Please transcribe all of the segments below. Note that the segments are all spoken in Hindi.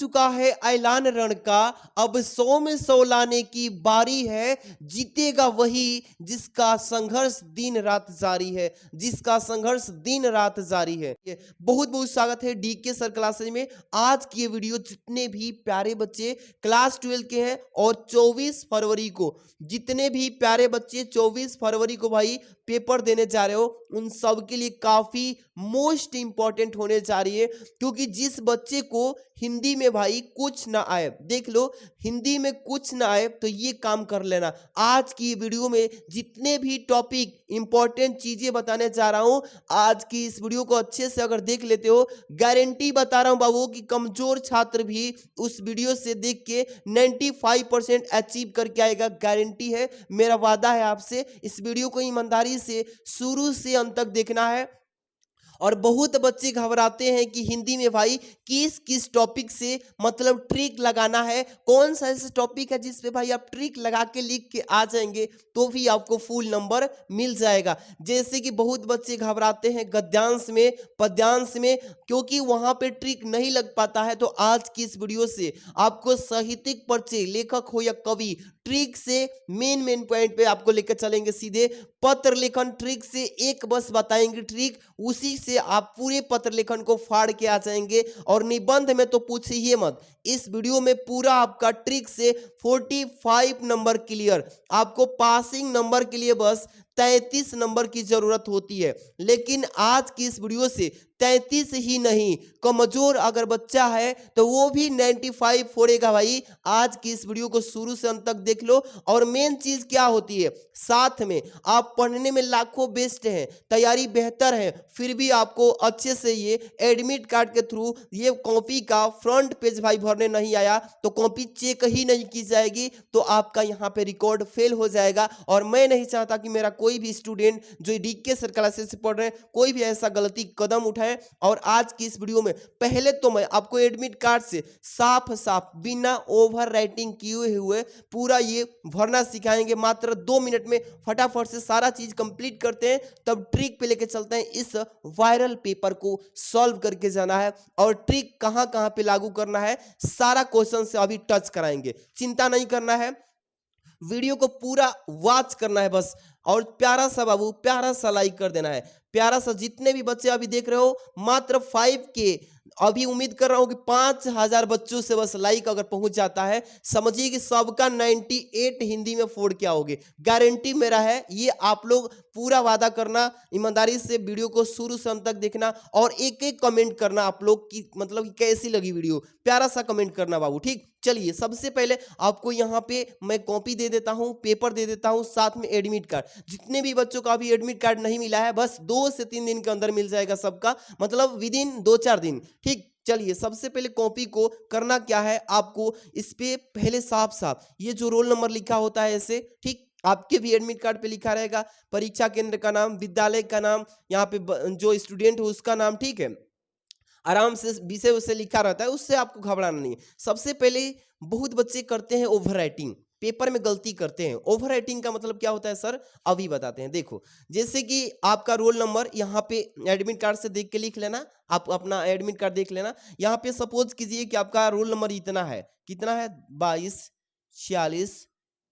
चुका है ऐलान रण का, अब 100 में 100 लाने की बारी है, जीतेगा वही जिसका संघर्ष दिन रात जारी है, जिसका संघर्ष दिन रात जारी है। बहुत बहुत स्वागत है डीके सर क्लासेज में। आज की ये वीडियो जितने भी प्यारे बच्चे क्लास 12 के हैं और 24 फरवरी को जितने भी प्यारे बच्चे 24 फरवरी को भाई पेपर देने जा रहे हो, उन सब के लिए काफी मोस्ट इंपॉर्टेंट होने जा रही है। क्योंकि जिस बच्चे को हिंदी में भाई कुछ ना आए, देख लो हिंदी में कुछ ना आए तो ये काम कर लेना। आज की वीडियो में जितने भी टॉपिक इंपॉर्टेंट चीजें बताने जा रहा हूं, आज की इस वीडियो को अच्छे से अगर देख लेते हो, गारंटी बता रहा हूं बाबू कि कमजोर छात्र भी उस वीडियो से देख के 95% अचीव करके आएगा। गारंटी है, मेरा वादा है आपसे। इस वीडियो को ईमानदारी से शुरू से अंत तक देखना है। और बहुत बच्चे घबराते हैं कि हिंदी में भाई किस किस टॉपिक से मतलब ट्रिक लगाना है, कौन सा ऐसा टॉपिक है जिस पे भाई आप ट्रिक लगा के लिख के आ जाएंगे तो भी आपको फुल नंबर मिल जाएगा। जैसे कि बहुत बच्चे घबराते हैं गद्यांश में, पद्यांश में, क्योंकि वहां पे ट्रिक नहीं लग पाता है। तो आज की इस वीडियो से आपको साहित्यिक परिचय, लेखक हो या कवि, ट्रिक से मेन पॉइंट पे आपको लेकर चलेंगे सीधे। पत्र लेखन ट्रिक से एक बस बताएंगे ट्रिक, उसी से आप पूरे पत्र लेखन को फाड़ के आ जाएंगे। और निबंध में तो पूछिए मत, इस वीडियो में पूरा आपका ट्रिक से 45 नंबर क्लियर। आपको पासिंग नंबर के लिए बस 33 नंबर की जरूरत होती है, लेकिन आज की इस वीडियो से 33 ही नहीं, कमजोर अगर बच्चा है तो वो भी 95 फोड़ेगा भाई। आज की इस वीडियो को शुरू से अंत तक देख लो। और मेन चीज क्या होती है, साथ में आप पढ़ने में लाखों बेस्ट हैं, तैयारी बेहतर है, फिर भी आपको अच्छे से ये एडमिट कार्ड के थ्रू ये कॉपी का फ्रंट पेज भाई भरने नहीं आया तो कॉपी चेक ही नहीं की जाएगी, तो आपका यहाँ पे रिकॉर्ड फेल हो जाएगा। और मैं नहीं चाहता कि मेरा कोई भी स्टूडेंट जो डीके सर क्लासेस से पढ़ रहे हैं कोई भी ऐसा गलती कदम उठाए। और आज की इस वीडियो में पहले तो मैं आपको एडमिट कार्ड से साफ साफ बिना ओवर राइटिंग किए हुए पूरा ये भरना सिखाएंगे। मात्र 2 मिनट में फटाफट से सारा चीज कंप्लीट करते हैं, तब ट्रिक पे लेके चलते हैं। इस वायरल पेपर को सॉल्व करके जाना है और ट्रिक कहां कहां पे लागू करना है सारा क्वेश्चन से अभी टच कराएंगे। चिंता नहीं करना है, वीडियो को पूरा वॉच करना है बस। और प्यारा सा बाबू, प्यारा सा लाइक कर देना है, प्यारा सा। जितने भी बच्चे अभी देख रहे हो, मात्र 5K, अभी उम्मीद कर रहा हूं कि 5000 बच्चों से बस लाइक अगर पहुंच जाता है, समझिए कि सबका 98 हिंदी में फोड़ के आओगे। गारंटी मेरा है, ये आप लोग पूरा वादा करना, ईमानदारी से वीडियो को शुरू से अंत तक देखना और एक एक कमेंट करना आप लोग की मतलब कि कैसी लगी वीडियो, प्यारा सा कमेंट करना बाबू, ठीक। चलिए सबसे पहले आपको यहाँ पे मैं कॉपी दे देता हूँ, पेपर दे देता हूँ, साथ में एडमिट कार्ड। जितने भी बच्चों का अभी एडमिट कार्ड नहीं मिला है, बस 2 से 3 दिन के अंदर मिल जाएगा सबका, मतलब विद इन 2-4 दिन, ठीक। चलिए सबसे पहले कॉपी को करना क्या है, आपको इस पे पहले साफ साफ ये जो रोल नंबर लिखा होता है ऐसे, ठीक, आपके भी एडमिट कार्ड पे लिखा रहेगा, परीक्षा केंद्र का नाम, विद्यालय का नाम, यहाँ पे जो स्टूडेंट हो उसका नाम, ठीक है। आराम से विषय उसे लिखा रहता है, उससे आपको घबराना नहीं है। सबसे पहले बहुत बच्चे करते हैं ओवर राइटिंग, पेपर में गलती करते हैं। ओवर राइटिंग का मतलब क्या होता है सर, अभी बताते हैं। देखो जैसे कि आपका रोल नंबर यहाँ पे एडमिट कार्ड से देख के लिख लेना, आप अपना एडमिट कार्ड देख लेना। यहाँ पे सपोज कीजिए कि आपका रोल नंबर इतना है, कितना है, 22 46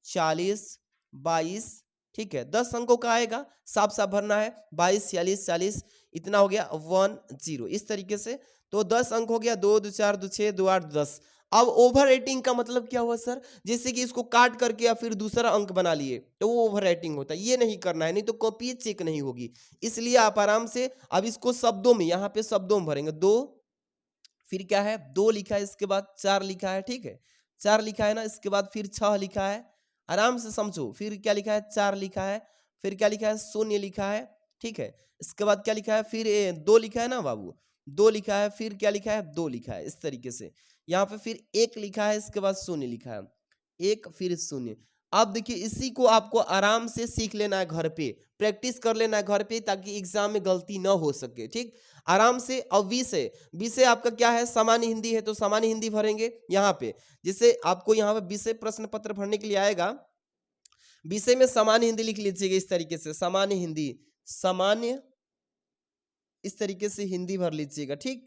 40 22, ठीक है। 10 अंकों का आएगा, साफ साफ भरना है। 22 46 40 इतना हो गया 10, इस तरीके से। तो 10 अंक हो गया, 2 2 4 2 6 2 8 10। अब ओवर राइटिंग का मतलब क्या हुआ सर, जैसे कि इसको काट करके या फिर दूसरा अंक बना लिए तो वो ओवर राइटिंग होता है। ये नहीं करना है, नहीं तो कॉपी चेक नहीं होगी। इसलिए आप आराम से अब इसको शब्दों में, यहाँ पे शब्दों में भरेंगे। 2, फिर क्या है 2 लिखा है, इसके बाद 4 लिखा है, ठीक है। 4 लिखा है ना, इसके बाद फिर 6 लिखा है, आराम से समझो। फिर क्या लिखा है, 4 लिखा है, फिर क्या लिखा है, 0 लिखा है, ठीक है। इसके बाद क्या लिखा है, फिर 2 लिखा है ना बाबू, 2 लिखा है, फिर क्या लिखा है, 2 लिखा है, इस तरीके से। यहाँ पे फिर 1 लिखा है, इसके बाद 0 लिखा है, 1 फिर 0। अब देखिए इसी को आपको आराम से सीख लेना है, घर पे प्रैक्टिस कर लेना है घर पे, ताकि एग्जाम में गलती ना हो सके, ठीक। आराम से। अब विषय, विषय आपका क्या है, सामान्य हिंदी है तो सामान्य हिंदी भरेंगे यहाँ पे। जैसे आपको यहाँ पे विषय प्रश्न पत्र भरने के लिए आएगा, विषय में सामान्य हिंदी लिख लीजिएगा इस तरीके से, सामान्य हिंदी, सामान्य, इस तरीके से हिंदी भर लीजिएगा, ठीक।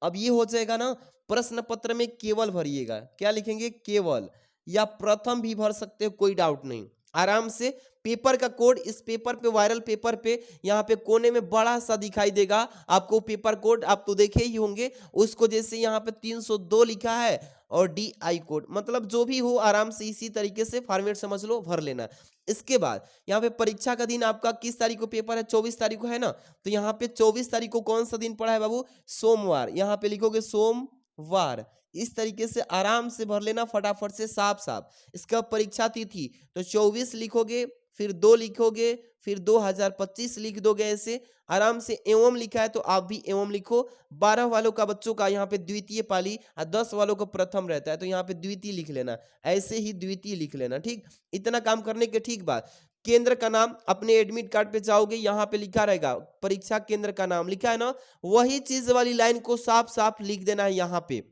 अब ये हो जाएगा ना, प्रश्न पत्र में केवल भरिएगा, क्या लिखेंगे, केवल, या प्रथम भी भर सकते हो, कोई डाउट नहीं, आराम से। पेपर का कोड इस पेपर पे, वायरल पेपर पे यहाँ पे कोने में बड़ा सा दिखाई देगा आपको, पेपर कोड आप तो देखे ही होंगे उसको, जैसे यहाँ पे 302 लिखा है और DI कोड, मतलब जो भी हो आराम से इसी तरीके से फॉर्मेट समझ लो, भर लेना। इसके बाद यहाँ पे परीक्षा का दिन आपका किस तारीख को पेपर है, 24 तारीख को है ना, तो यहाँ पे 24 तारीख को कौन सा दिन पड़ा है बाबू, सोमवार, यहाँ पे लिखोगे सोमवार। इस तरीके से आराम से भर लेना फटाफट से, साफ साफ। इसका परीक्षा तिथि तो 24 लिखोगे, फिर 2 लिखोगे, फिर 2025 लिख दोगे, ऐसे आराम से। एवं लिखा है तो आप भी एवं लिखो। 12 वालों का बच्चों का यहाँ पे द्वितीय पाली और 10 वालों का प्रथम रहता है, तो यहाँ पे द्वितीय लिख लेना, ऐसे ही द्वितीय लिख लेना, ठीक। इतना काम करने के ठीक बाद केंद्र का नाम अपने एडमिट कार्ड पे जाओगे, यहाँ पे लिखा रहेगा परीक्षा केंद्र का नाम, लिखा है ना, वही चीज वाली लाइन को साफ साफ लिख देना है यहाँ पे।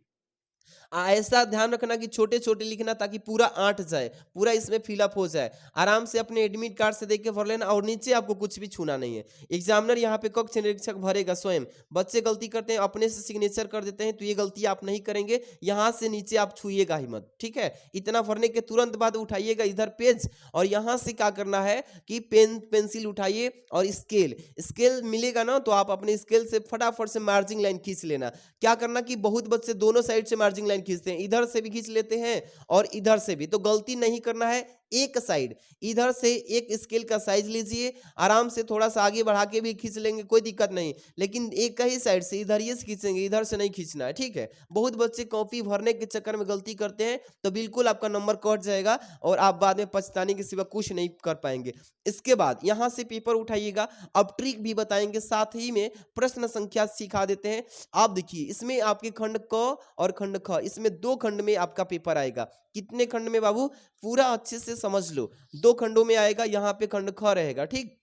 ऐसा ध्यान रखना कि छोटे छोटे लिखना, ताकि पूरा आंट जाए, पूरा इसमें फिलअप हो जाए। आराम से अपने एडमिट कार्ड से देख के भर लेना, और नीचे आपको कुछ भी छूना नहीं है। एग्जामिनर यहाँ पे कक्ष निरीक्षक भरेगा स्वयं। बच्चे गलती करते हैं, अपने से सिग्नेचर कर देते हैं, तो ये गलती आप नहीं करेंगे, यहाँ से नीचे आप छूइएगा ही मत, ठीक है। इतना भरने के तुरंत बाद उठाइएगा इधर पेज, और यहाँ से क्या करना है कि पेन पेंसिल उठाइए और स्केल, स्केल मिलेगा ना, तो आप अपने स्केल से फटाफट से मार्जिंग लाइन खींच लेना। क्या करना कि बहुत बच्चे दोनों साइड से मार्जिंग लाइन खींचते हैं, इधर से भी खींच लेते हैं और इधर से भी, तो गलती नहीं करना है। एक साइड इधर से एक स्केल का साइज लीजिए, आराम से थोड़ा सा आगे बढ़ा के भी खींच लेंगे, कोई दिक्कत नहीं, लेकिन एक ही साइड से इधर ये से खींचेंगे, इधर से नहीं खींचना है, ठीक है। बहुत बच्चे कॉपी भरने के चक्कर में गलती करते हैं, तो बिल्कुल आपका नंबर कट जाएगा और आप बाद में पछताने के सिवा कुछ नहीं कर पाएंगे। इसके बाद यहाँ से पेपर उठाइएगा। अब ट्रिक भी बताएंगे, साथ ही में प्रश्न संख्या सिखा देते हैं। आप देखिए, इसमें आपके खंड क और खंड ख, इसमें 2 खंड में आपका पेपर आएगा। कितने खंड में बाबू, पूरा अच्छे से समझ लो, 2 खंडों में आएगा, यहाँ पे खंड ख रहेगा, ठीक।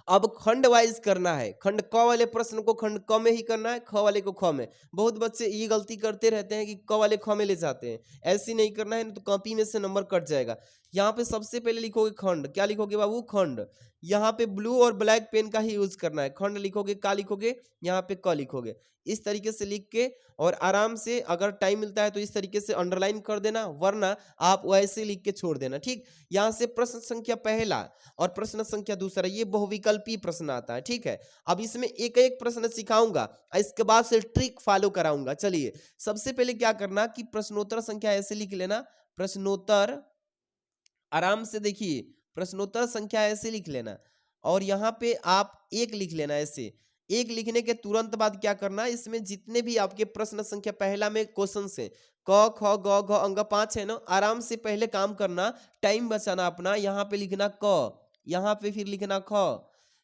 अब खंड वाइज करना है, खंड क वाले प्रश्न को खंड क में ही करना है, ख वाले को ख में। बहुत बच्चे ये गलती करते रहते हैं कि क वाले ख में ले जाते हैं, ऐसी नहीं करना है, तो कॉपी में से नंबर कट जाएगा। यहाँ पे सबसे पहले लिखोगे खंड, क्या लिखोगे बाबू, खंड। यहाँ पे ब्लू और ब्लैक पेन का ही यूज करना है, खंड लिखोगे, का लिखोगे, यहाँ पे क लिखोगे। इस तरीके से लिख के और आराम से, अगर टाइम मिलता है तो इस तरीके से अंडरलाइन कर देना, वरना आप वैसे लिख के छोड़ देना, ठीक। यहाँ से प्रश्न संख्या पहला और प्रश्न संख्या दूसरा, ये बहुविकल्पी प्रश्न आता है, ठीक है। अब इसमें एक एक प्रश्न सिखाऊंगा, इसके बाद से ट्रिक फॉलो कराऊंगा। चलिए, सबसे पहले क्या करना कि प्रश्नोत्तर संख्या ऐसे लिख लेना, प्रश्नोत्तर, आराम से देखिए, प्रश्नोत्तर संख्या ऐसे लिख लेना, और यहाँ पे आप एक लिख लेना, ऐसे एक लिखने के तुरंत बाद क्या करना, इसमें जितने भी आपके प्रश्न संख्या पहला में क्वेश्चन से क ख ग घ अंक 5 है ना, आराम से पहले काम करना, टाइम बचाना अपना। यहाँ पे लिखना क, यहाँ पे फिर लिखना ख,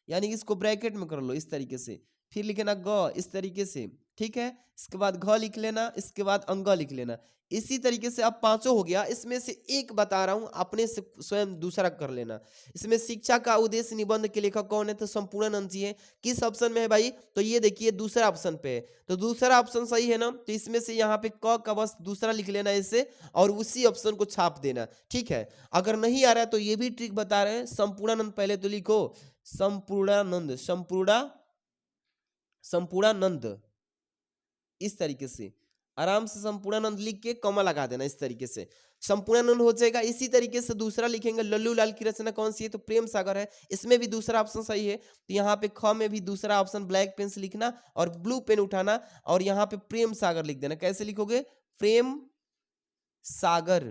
यानी कि इसको ब्रैकेट में कर लो इस तरीके से, फिर लिखना ग इस तरीके से, ठीक है। इसके बाद घ लिख लेना, इसके बाद अंग लिख लेना। इसी तरीके से अब पांचों हो गया, इसमें से एक बता रहा हूं, अपने से स्वयं दूसरा कर लेना। इसमें शिक्षा का उद्देश्य निबंध के लेखक कौन है, तो संपूर्णानंद जी हैं। किस ऑप्शन में है भाई, तो ये देखिए दूसरा ऑप्शन पे है, तो दूसरा ऑप्शन सही है ना। तो इसमें से यहाँ पे क का बस दूसरा लिख लेना ऐसे, और उसी ऑप्शन को छाप देना, ठीक है। अगर नहीं आ रहा है तो ये भी ट्रिक बता रहे हैं, संपूर्णानंद पहले तो लिखो, संपूर्णानंद, संपूर्णानंद, इस तरीके से आराम से संपूर्णानंद लिख के कॉमा लगा देना, इस तरीके से संपूर्णानंद हो जाएगा। इसी तरीके से दूसरा लिखेंगे, लल्लू लाल की रचना कौन सी है, तो प्रेम सागर है, इसमें भी दूसरा ऑप्शन सही है। तो यहाँ पे ख में भी दूसरा ऑप्शन ब्लैक पेन से लिखना और ब्लू पेन उठाना, और यहाँ पे प्रेम सागर लिख देना। कैसे लिखोगे, प्रेम सागर,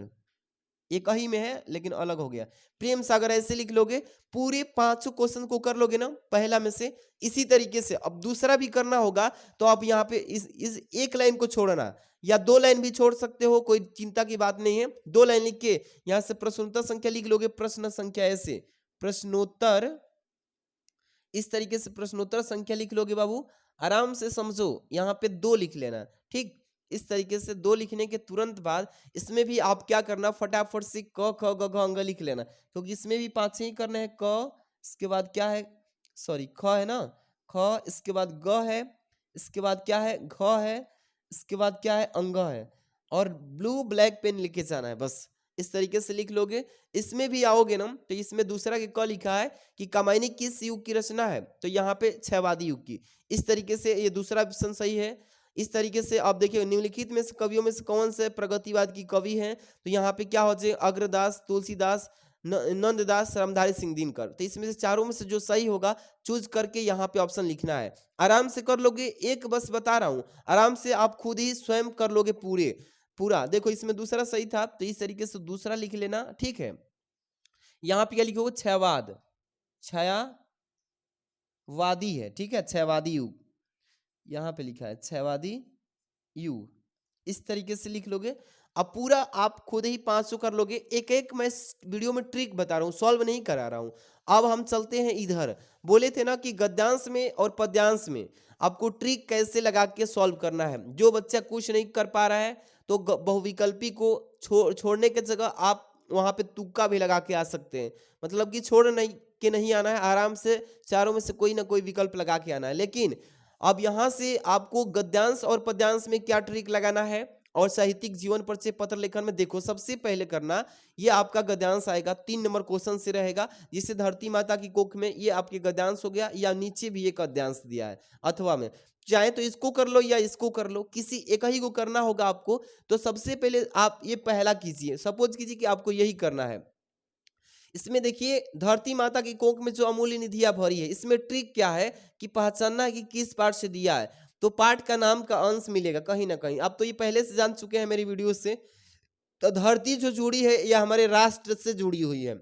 एक ही में है लेकिन अलग हो गया, प्रेम सागर ऐसे लिख लोगे। पूरे 5 क्वेश्चन को कर लोगे ना पहला में से। इसी तरीके से अब दूसरा भी करना होगा, तो आप यहाँ पे इस एक लाइन को छोड़ना, या 2 लाइन भी छोड़ सकते हो, कोई चिंता की बात नहीं है। 2 लाइन लिख के यहाँ से प्रश्नोत्तर संख्या लिख लोगे, प्रश्न संख्या ऐसे, प्रश्नोत्तर, इस तरीके से प्रश्नोत्तर संख्या लिख लोगे बाबू। आराम से समझो, यहाँ पे 2 लिख लेना, ठीक। इस तरीके से 2 लिखने के तुरंत बाद इसमें भी आप क्या करना, फटाफट से क ख ग घ अंग लिख लेना, क्योंकि इसमें भी 5 ही करने हैं। क, इसके बाद क्या है, सॉरी ख है ना, ख, इसके बाद ग है, इसके बाद क्या है, घ है, इसके बाद क्या है, अंग है, और ब्लू ब्लैक पेन लिखे जाना है, बस इस तरीके से लिख लोगे। इसमें भी आओगे ना, तो इसमें दूसरा के क लिखा है कि कामायनी किस युग की रचना है, तो यहाँ पे क्षयवादी युग की। इस तरीके से ये दूसरा ऑप्शन सही है। इस तरीके से आप देखिए निम्नलिखित में से कवियों में से कौन से प्रगतिवाद की कवि हैं, तो यहाँ पे क्या हो जाए अग्रदास, तुलसीदास, नंददास, रामधारी सिंह दिनकर। तो इसमें से चारों में से जो सही होगा चूज करके यहाँ पे ऑप्शन लिखना है। आराम से कर लोगे, एक बस बता रहा हूँ, आराम से आप खुद ही स्वयं कर लोगे पूरा। देखो इसमें दूसरा सही था, तो इस तरीके से दूसरा लिख लेना, ठीक है। यहाँ पे क्या लिखोगे, छयावाद, छयावादी है, ठीक है, छयावादी युग, यहाँ पे लिखा है छयावादी युग, इस तरीके से लिख लोगे। अब पूरा आप खुद ही 500 कर लोगे। एक एक मैं इस वीडियो में ट्रिक बता रहा हूँ, सॉल्व नहीं करा रहा हूँ। अब हम चलते हैं इधर, बोले थे ना कि गद्यांश में और पद्यांश में आपको ट्रिक कैसे लगा के सॉल्व करना है। जो बच्चा कुछ नहीं कर पा रहा है तो बहुविकल्पी को छोड़ने के जगह आप वहां पे तुक्का भी लगा के आ सकते हैं। मतलब कि छोड़ नहीं आना है, आराम से चारों में से कोई ना कोई विकल्प लगा के आना है। लेकिन अब यहाँ से आपको गद्यांश और पद्यांश में क्या ट्रिक लगाना है और साहित्यिक जीवन परिचय पत्र लेखन में देखो, सबसे पहले करना ये आपका गद्यांश आएगा, 3 नंबर क्वेश्चन से रहेगा, जिसे धरती माता की कोख में ये आपके गद्यांश हो गया, या नीचे भी एक गद्यांश दिया है अथवा में, चाहे तो इसको कर लो या इसको कर लो, किसी एक ही को करना होगा आपको। तो सबसे पहले आप ये पहला कीजिए, सपोज कीजिए कि आपको यही करना है। इसमें देखिए धरती माता की कोख में जो अमूल्य निधियां भरी है, इसमें ट्रिक क्या है कि पहचानना है कि किस पार्ट से दिया है। तो पार्ट का नाम का अंश मिलेगा कहीं ना कहीं, आप तो ये पहले से जान चुके हैं मेरी वीडियो से। तो धरती जो जुड़ी है यह हमारे राष्ट्र से जुड़ी हुई है,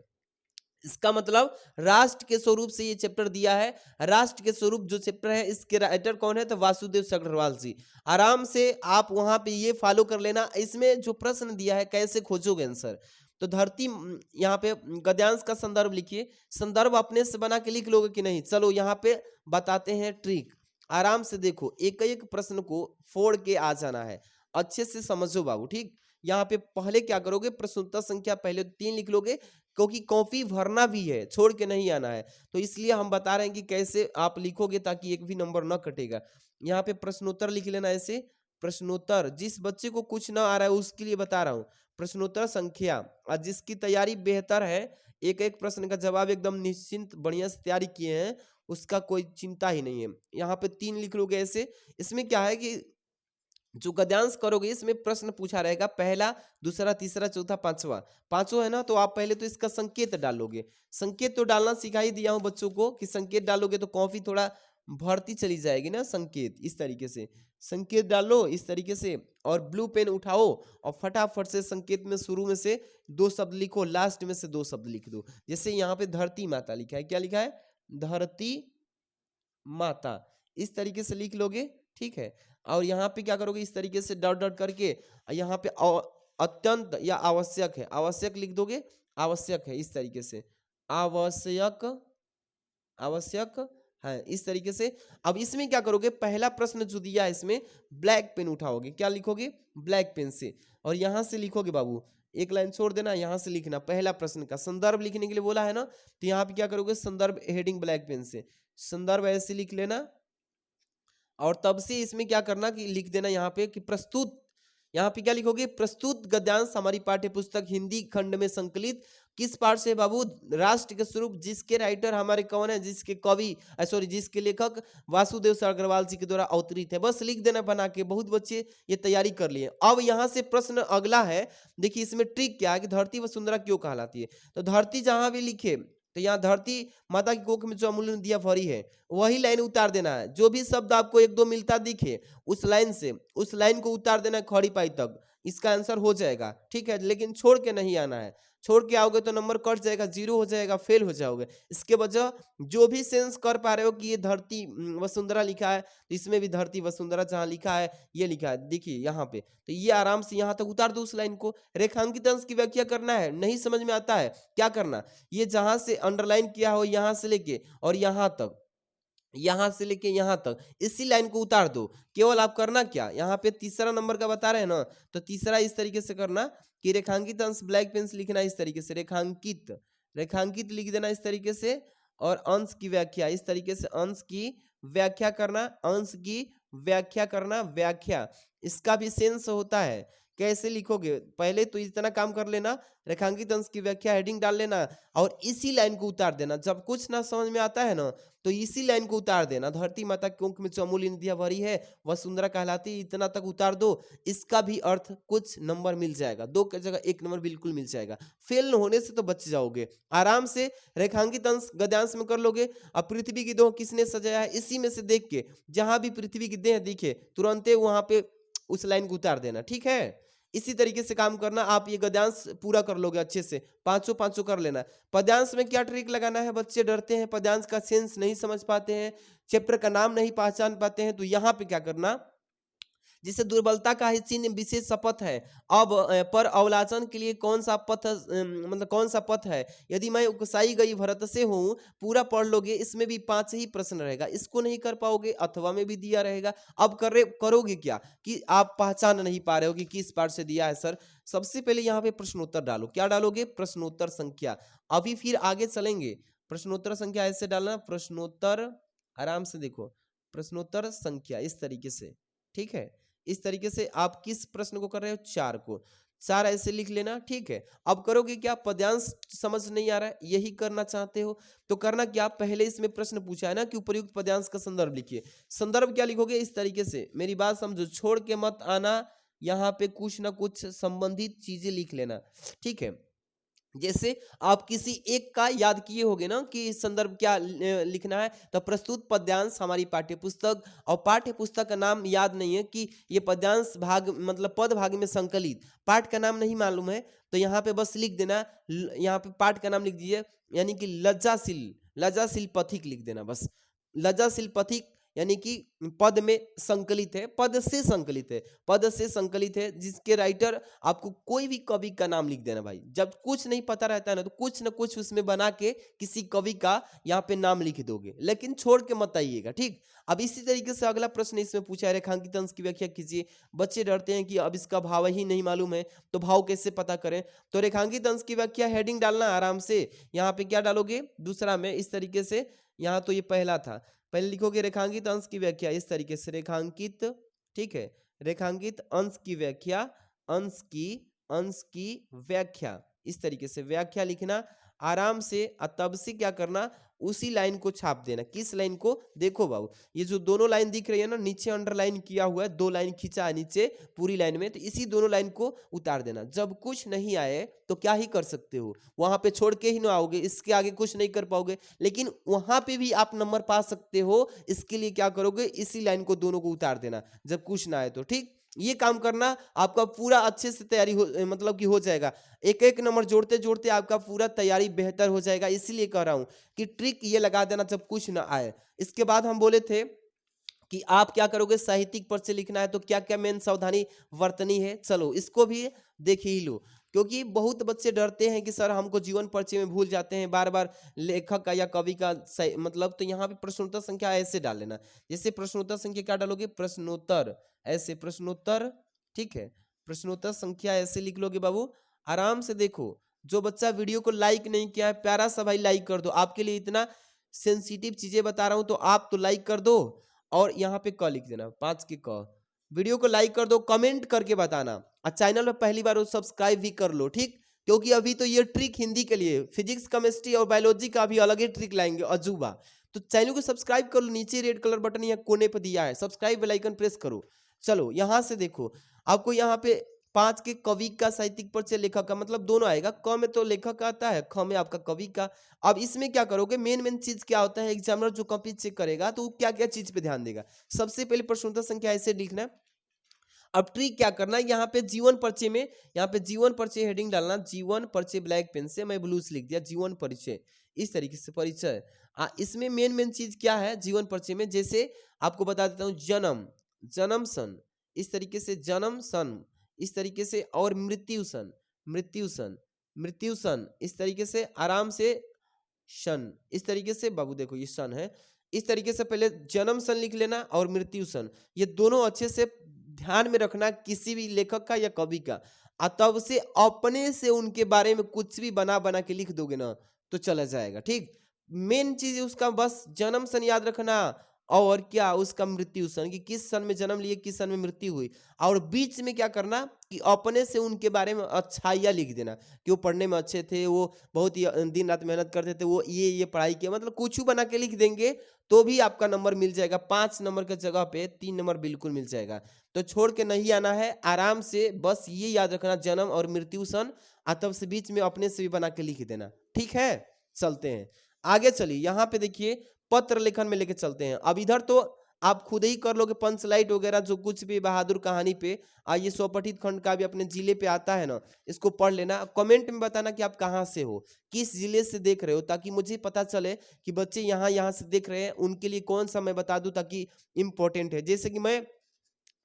इसका मतलब राष्ट्र के स्वरूप से ये चैप्टर दिया है। राष्ट्र के स्वरूप जो चैप्टर है, इसके राइटर कौन है, तो वासुदेव अग्रवाल जी। आराम से आप वहां पे ये फॉलो कर लेना। इसमें जो प्रश्न दिया है कैसे खोजोगे आंसर, तो धरती यहाँ पे गद्यांश का संदर्भ लिखिए, संदर्भ अपने से बना के लिख लोगे कि नहीं, चलो यहाँ पे बताते हैं ट्रिक। आराम से देखो, एक एक प्रश्न को फोड़ के आ जाना है, अच्छे से समझो बाबू, ठीक। यहाँ पे पहले क्या करोगे, प्रश्नोत्तर संख्या पहले 3 लिख लोगे, क्योंकि कॉपी भरना भी है, छोड़ के नहीं आना है। तो इसलिए हम बता रहे हैं कि कैसे आप लिखोगे ताकि एक भी नंबर ना कटेगा। यहाँ पे प्रश्नोत्तर लिख लेना ऐसे, प्रश्नोत्तर, जिस बच्चे को कुछ ना आ रहा है उसके लिए बता रहा हूँ, प्रश्नोत्तर संख्या, और जिसकी तैयारी बेहतर है, एक एक प्रश्न का जवाब एकदम निश्चिंत बढ़िया से तैयारी किए हैं, उसका कोई चिंता ही नहीं है। यहाँ पे 3 लिख लोगे ऐसे। इसमें क्या है कि जो गद्यांश करोगे इसमें प्रश्न पूछा रहेगा, पहला, दूसरा, तीसरा, चौथा, पांचवा, पांचों है ना, तो आप पहले तो इसका संकेत डालोगे। संकेत तो डालना सिखा ही दिया हूं बच्चों को कि संकेत डालोगे तो कॉपी थोड़ा भरती चली जाएगी ना। संकेत इस तरीके से संकेत डालो, इस तरीके से, और ब्लू पेन उठाओ और फटाफट से संकेत में शुरू में से 2 शब्द लिखो, लास्ट में से 2 शब्द लिख दो। जैसे यहाँ पे धरती माता लिखा है, क्या लिखा है, धरती माता, इस तरीके से लिख लोगे, ठीक है। और यहाँ पे क्या करोगे, इस तरीके से डॉट डॉट करके यहाँ पे अत्यंत या आवश्यक है, आवश्यक लिख दोगे, आवश्यक है, इस तरीके से, आवश्यक, आवश्यक है, इस तरीके से। अब इसमें क्या करोगे, पहला प्रश्न जो दिया है इसमें ब्लैक पेन उठाओगे, क्या लिखोगे, ब्लैक पेन से, और यहाँ से लिखोगे बाबू, एक लाइन छोड़ देना, यहाँ से लिखना पहला प्रश्न का संदर्भ लिखने के लिए बोला है ना, तो यहाँ पे क्या करोगे, संदर्भ हेडिंग ब्लैक पेन से, संदर्भ ऐसे लिख लेना। और तब से इसमें क्या करना कि लिख देना यहाँ पे कि प्रस्तुत, यहाँ पे क्या लिखोगे, प्रस्तुत गद्यांश हमारी पाठ्य पुस्तक हिंदी खंड में संकलित किस पाठ से बाबू, राष्ट्र के स्वरूप, जिसके राइटर हमारे कौन है, जिसके कवि सॉरी जिसके लेखक वासुदेव अग्रवाल जी के द्वारा अवतरित है। बस लिख देना बना के, बहुत बच्चे ये तैयारी कर लिए। अब यहाँ से प्रश्न अगला है, देखिए इसमें ट्रिक क्या है कि धरती वसुंधरा क्यों कहलाती है। तो धरती जहां भी लिखे तो यहाँ धरती माता की कोख में जो अमूल्य नदियां भरी है वही लाइन उतार देना है। जो भी शब्द आपको 1-2 मिलता दिखे उस लाइन से, उस लाइन को उतार देना है खड़ी पाई तक, इसका आंसर हो जाएगा, ठीक है। लेकिन छोड़ के नहीं आना है, छोड़ के आओगे तो नंबर कट जाएगा, 0 हो जाएगा, फेल हो जाओगे। इसके वजह जो भी सेंस कर पा रहे हो कि ये धरती वसुंधरा लिखा है, तो इसमें भी धरती वसुंधरा जहाँ लिखा है ये लिखा है, देखिए यहाँ पे, तो ये आराम से यहाँ तक उतार दो उस लाइन को। रेखांकित अंश की व्याख्या करना है, नहीं समझ में आता है क्या करना, ये जहां से अंडरलाइन किया हो यहाँ से लेके और यहाँ तक, यहां से लेके यहां तक इसी लाइन को उतार दो। केवल आप करना क्या, यहाँ पे तीसरा नंबर का बता रहे हैं ना, तो तीसरा इस तरीके से करना कि रेखांकित अंश ब्लैक पेन से लिखना, इस तरीके से रेखांकित, रेखांकित लिख देना इस तरीके से, और अंश की व्याख्या इस तरीके से, अंश की व्याख्या करना, अंश की व्याख्या करना, व्याख्या इसका भी सेंस होता है, कैसे लिखोगे? पहले तो इतना काम कर लेना, रेखांकित अंश की व्याख्या हेडिंग डाल लेना और इसी लाइन को उतार देना। जब कुछ ना समझ में आता है ना, तो इसी लाइन को उतार देना। धरती माता के कुंख में जो अमूल्य निधियां भरी है वह सुंदरा कहलाती है, इतना तक उतार दो। इसका भी अर्थ कुछ नंबर मिल जाएगा, 2 की जगह 1 नंबर बिल्कुल मिल जाएगा। फेल होने से तो बच जाओगे। आराम से रेखांकित अंश गद्यांश में कर लोगे। अब पृथ्वी की देह किसने सजाया है, इसी में से देख के जहां भी पृथ्वी की देह दिखे तुरंत वहां पे उस लाइन को उतार देना, ठीक है। इसी तरीके से काम करना। आप ये गद्यांश पूरा कर लोगे अच्छे से, पांचों पांचों कर लेना। पद्यांश में क्या ट्रिक लगाना है, बच्चे डरते हैं, पद्यांश का सेंस नहीं समझ पाते हैं, चैप्टर का नाम नहीं पहचान पाते हैं, तो यहाँ पे क्या करना, जिसे दुर्बलता का ही चिन्ह विशेष शपथ है। अब पर अवलाचन के लिए कौन सा पथ, मतलब कौन सा पथ है। यदि मैं उकसाई गई भरत से हूँ, पूरा पढ़ लोगे, इसमें भी 5 ही प्रश्न रहेगा, इसको नहीं कर पाओगे, अथवा में भी दिया रहेगा। अब करोगे क्या कि आप पहचान नहीं पा रहे हो कि किस पार्ट से दिया है सर। सबसे पहले यहाँ पे प्रश्नोत्तर डालो। क्या डालोगे, प्रश्नोत्तर संख्या। अभी फिर आगे चलेंगे। प्रश्नोत्तर संख्या ऐसे डालना, प्रश्नोत्तर, आराम से देखो, प्रश्नोत्तर संख्या इस तरीके से, ठीक है। इस तरीके से आप किस प्रश्न को कर रहे हो, 4 को, 4 ऐसे लिख लेना, ठीक है। अब करोगे क्या, पद्यांश समझ नहीं आ रहा है, यही करना चाहते हो तो करना क्या, पहले इसमें प्रश्न पूछा है ना कि उपयुक्त पद्यांश का संदर्भ लिखिए। संदर्भ क्या लिखोगे, इस तरीके से, मेरी बात समझो, छोड़ के मत आना, यहाँ पे कुछ ना कुछ संबंधित चीजें लिख लेना, ठीक है। जैसे आप किसी एक का याद किए होगे ना कि संदर्भ क्या लिखना है, तो प्रस्तुत पद्यांश हमारी पाठ्यपुस्तक, और पाठ्यपुस्तक का नाम याद नहीं है कि ये पद्यांश भाग मतलब पद भाग में संकलित, पाठ का नाम नहीं मालूम है, तो यहाँ पे बस लिख देना, यहाँ पे पाठ का नाम लिख दीजिए, यानी कि लज्जाशील पथिक लिख देना बस। लज्जाशील पथिक यानी कि पद में संकलित है, पद से संकलित है, जिसके राइटर आपको कोई भी कवि का नाम लिख देना भाई। जब कुछ नहीं पता रहता है ना, तो कुछ ना कुछ उसमें बना के किसी कवि का यहाँ पे नाम लिख दोगे, लेकिन छोड़ के मत आइएगा, ठीक। अब इसी तरीके से अगला प्रश्न इसमें पूछा है, रेखांकित अंश की व्याख्या कीजिए। बच्चे डरते हैं कि अब इसका भाव ही नहीं मालूम है, तो भाव कैसे पता करें। तो रेखांकित अंश की व्याख्या हेडिंग डालना आराम से। यहाँ पे क्या डालोगे, दूसरा में इस तरीके से, यहाँ तो ये पहला था, पहले लिखोगे रेखांकित अंश की व्याख्या इस तरीके से, रेखांकित, ठीक है, रेखांकित अंश की व्याख्या, अंश की व्याख्या, इस तरीके से व्याख्या लिखना आराम से। तब से क्या करना, उसी लाइन को छाप देना। किस लाइन को, देखो बाबू, ये जो दोनों लाइन दिख रही है ना, नीचे अंडरलाइन किया हुआ है, 2 लाइन खींचा है नीचे पूरी लाइन में, तो इसी दोनों लाइन को उतार देना। जब कुछ नहीं आए तो क्या ही कर सकते हो, वहां पे छोड़ के ही ना आओगे, इसके आगे कुछ नहीं कर पाओगे, लेकिन वहां पे भी आप नंबर पा सकते हो। इसके लिए क्या करोगे, इसी लाइन को दोनों को उतार देना जब कुछ ना आए तो, ठीक। ये काम करना, आपका पूरा अच्छे से तैयारी हो, मतलब कि हो जाएगा। एक एक नंबर जोड़ते जोड़ते आपका पूरा तैयारी बेहतर हो जाएगा। इसीलिए कह रहा हूं कि ट्रिक ये लगा देना जब कुछ ना आए। इसके बाद हम बोले थे कि आप क्या करोगे, साहित्यिक पद से लिखना है तो क्या क्या मेन सावधानी बरतनी है, चलो इसको भी देख ही लो। क्योंकि बहुत बच्चे डरते हैं कि सर हमको जीवन परिचय में भूल जाते हैं बार बार लेखक का या कवि का मतलब, तो यहाँ पे प्रश्नोत्तर संख्या ऐसे डाल लेना। जैसे प्रश्नोत्तर संख्या क्या डालोगे, प्रश्नोत्तर, ऐसे प्रश्नोत्तर, ठीक है, प्रश्नोत्तर संख्या ऐसे लिख लोगे बाबू। आराम से देखो, जो बच्चा वीडियो को लाइक नहीं किया है, प्यारा सा भाई लाइक कर दो। आपके लिए इतना सेंसिटिव चीजें बता रहा हूं तो आप तो लाइक कर दो, और यहाँ पे क लिख देना, 5 के क। वीडियो को लाइक कर दो, कमेंट करके बताना, और चैनल में पहली बार हो सब्सक्राइब भी कर लो, ठीक। क्योंकि अभी तो ये ट्रिक हिंदी के लिए, फिजिक्स केमिस्ट्री और बायोलॉजी का भी अलग ही ट्रिक लाएंगे, अजूबा। तो चैनल को सब्सक्राइब कर लो, नीचे रेड कलर बटन या कोने पर दिया है, सब्सक्राइब बेल आइकन प्रेस करो। चलो यहाँ से देखो, आपको यहाँ पे 5 के कवि का, साहित्यिक परिचय, लेखक का, मतलब दोनों आएगा। क में तो लेखक आता है, ख में आपका कवि का। अब इसमें क्या करोगे, मेन चीज क्या होता है, एग्जामिनर जो कॉपी चेक करेगा तो क्या क्या चीज पे ध्यान देगा। सबसे पहले प्रश्नोत्तर संख्या ऐसे लिखना। अब ट्रिक क्या करना, यहाँ पे जीवन परिचय में, यहाँ पे जीवन परिचय हेडिंग डालना, जीवन परिचय ब्लैक पेन से, मैं ब्लू से लिख दिया, जीवन परिचय, इस तरीके से परिचय। इसमें मेन चीज क्या है जीवन परिचय में, जैसे आपको बता देता हूँ, जन्म सन, इस तरीके से जन्म सन, इस तरीके से, और मृत्यु सन, इस तरीके से, आराम से सन, इस तरीके से बाबू, देखो ये सन है, इस तरीके से पहले जन्म सन लिख लेना और मृत्यु सन, ये दोनों अच्छे से ध्यान में रखना, किसी भी लेखक का या कवि का। तब से अपने से उनके बारे में कुछ भी बना बना के लिख दोगे ना, तो चला जाएगा, ठीक। मेन चीज उसका बस जन्म सन याद रखना और क्या उसका मृत्यु सन, कि किस सन में जन्म लिए, किस सन में मृत्यु हुई। और बीच में क्या करना कि अपने से उनके बारे में अच्छाइयाँ लिख देना कि वो पढ़ने में अच्छे थे, वो बहुत ही दिन रात मेहनत करते थे, वो ये पढ़ाई किया, मतलब कुछ भी बना के लिख देंगे तो भी आपका नंबर मिल जाएगा। 5 नंबर की जगह पे 3 नंबर बिल्कुल मिल जाएगा। तो छोड़ के नहीं आना है, आराम से बस ये याद रखना जन्म और मृत्यु सन, तब से बीच में अपने से भी बना के लिख देना। ठीक है, चलते हैं आगे। चलिए यहाँ पे देखिए पत्र लेखन में लेके चलते हैं। अब इधर तो आप खुद ही कर लोगे पंचलाइट वगैरह जो कुछ भी बहादुर कहानी पे, ये स्वपठित खंड का भी अपने जिले पे आता है ना, इसको पढ़ लेना। कमेंट में बताना कि आप कहाँ से हो, किस जिले से देख रहे हो, ताकि मुझे पता चले कि बच्चे यहाँ यहाँ से देख रहे हैं, उनके लिए कौन सा मैं बता दूं ताकि इम्पोर्टेंट है। जैसे कि मैं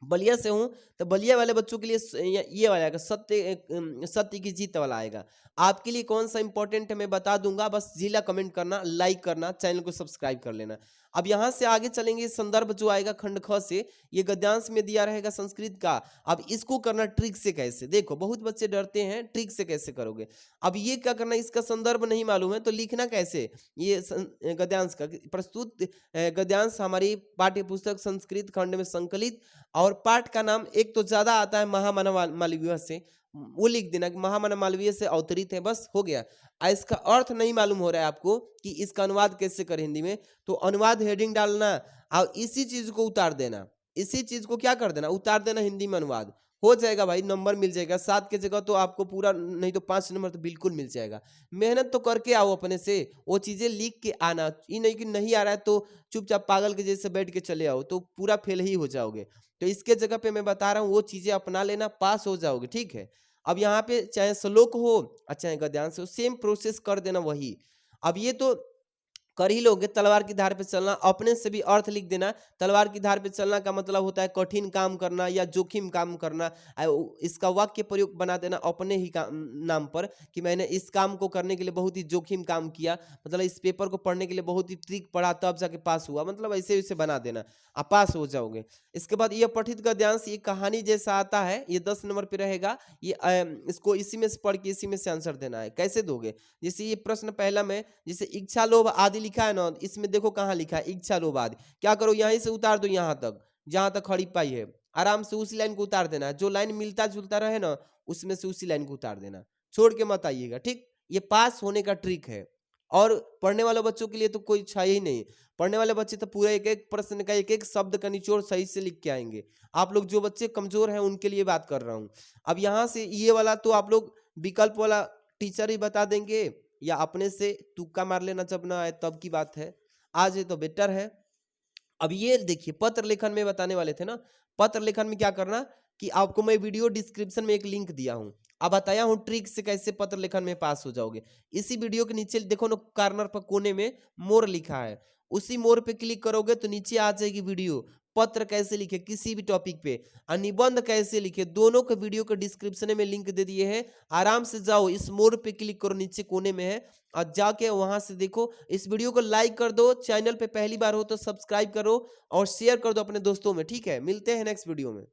बलिया से हूँ, तो बलिया वाले बच्चों के लिए ये वाला आएगा, सत्य की जीत वाला आएगा। आपके लिए कौन सा इंपॉर्टेंट है मैं बता दूंगा, बस जिला कमेंट करना, लाइक करना, चैनल को सब्सक्राइब कर लेना। अब यहाँ से आगे चलेंगे, संदर्भ जो आएगा खंड ख से, ये गद्यांश में दिया रहेगा संस्कृत का। अब इसको करना ट्रिक से कैसे, देखो बहुत बच्चे डरते हैं ट्रिक से कैसे करोगे। अब ये क्या करना, इसका संदर्भ नहीं मालूम है तो लिखना कैसे, ये गद्यांश का प्रस्तुत गद्यांश हमारी पाठ्य पुस्तक संस्कृत खंड में संकलित, और पाठ का नाम एक तो ज्यादा आता है महामानव मालवीय से, वो लिख देना कि महामानव मालवीय से अवतरित है, बस हो गया। इसका अर्थ नहीं मालूम हो रहा है आपको कि इसका अनुवाद कैसे करें हिंदी में, तो अनुवाद हेडिंग डालना और इसी चीज को उतार देना, इसी चीज को क्या कर देना, उतार देना हिंदी में अनुवाद, हो जाएगा भाई, नंबर मिल जाएगा। 7 की जगह तो आपको पूरा नहीं तो 5 नंबर तो बिल्कुल मिल जाएगा। मेहनत तो करके आओ अपने से, वो चीजें लिख के आना, ये नहीं कि नहीं आ रहा है तो चुपचाप पागल के जैसे बैठ के चले आओ तो पूरा फेल ही हो जाओगे। तो इसके जगह पे मैं बता रहा हूँ वो चीजें अपना लेना, पास हो जाओगे। ठीक है, अब यहाँ पे चाहे श्लोक हो चाहे गद्यांश हो, सेम प्रोसेस कर देना वही। अब ये तो कर ही लोगे, तलवार की धार पे चलना, अपने से भी अर्थ लिख देना। तलवार की धार पे चलना का मतलब होता है कठिन काम करना या जोखिम काम करना। इसका वाक्य प्रयोग बना देना अपने ही नाम पर कि मैंने इस काम को करने के लिए बहुत ही जोखिम काम किया, मतलब इस पेपर को पढ़ने के लिए बहुत ही ट्रिक पढ़ा तब जाके पास हुआ, मतलब ऐसे वैसे बना देना, आप पास हो जाओगे। इसके बाद ये पठित गद्यांश, ये कहानी जैसा आता है, ये 10 नंबर पे रहेगा। ये इसको इसी में से पढ़ के इसी में से आंसर देना है। कैसे दोगे, जैसे ये प्रश्न पहला में जैसे इच्छा लोभ आदि लिखा है ना, इसमें देखो कहाँ लिखा है इच्छा लोभ आदि, क्या करो यहीं से उतार दो यहाँ तक जहां तक खड़ी पाई है, आराम से उसी लाइन को उतार देना है। जो लाइन मिलता जुलता रहे ना उसमें से उसी लाइन को उतार देना, छोड़ के मत आइएगा। ठीक, ये पास होने का ट्रिक है। और पढ़ने वाले बच्चों के लिए तो कोई इच्छा ही नहीं, पढ़ने वाले बच्चे तो पूरा एक एक प्रश्न का एक एक शब्द का निचोड़ सही से लिख के आएंगे। आप लोग जो बच्चे कमजोर हैं उनके लिए बात कर रहा हूँ। अब यहाँ से ये वाला तो आप लोग विकल्प वाला टीचर ही बता देंगे या अपने से तुक्का मार लेना जब ना आए तब की बात है, आज है तो बेटर है। अब ये देखिए पत्र लेखन में बताने वाले थे ना, पत्र लेखन में क्या करना कि आपको मैं वीडियो डिस्क्रिप्शन में एक लिंक दिया हूँ, अब बताया हूँ ट्रिक से कैसे पत्र लेखन में पास हो जाओगे। इसी वीडियो के नीचे देखो ना कॉर्नर पर कोने में मोर लिखा है, उसी मोर पे क्लिक करोगे तो नीचे आ जाएगी वीडियो, पत्र कैसे लिखे किसी भी टॉपिक पे, निबंध कैसे लिखे, दोनों के वीडियो के डिस्क्रिप्शन में लिंक दे दिए हैं। आराम से जाओ इस मोर पे क्लिक करो, नीचे कोने में है, और जाके वहां से देखो। इस वीडियो को लाइक कर दो, चैनल पे पहली बार हो तो सब्सक्राइब करो और शेयर कर दो अपने दोस्तों में। ठीक है, मिलते हैं नेक्स्ट वीडियो में।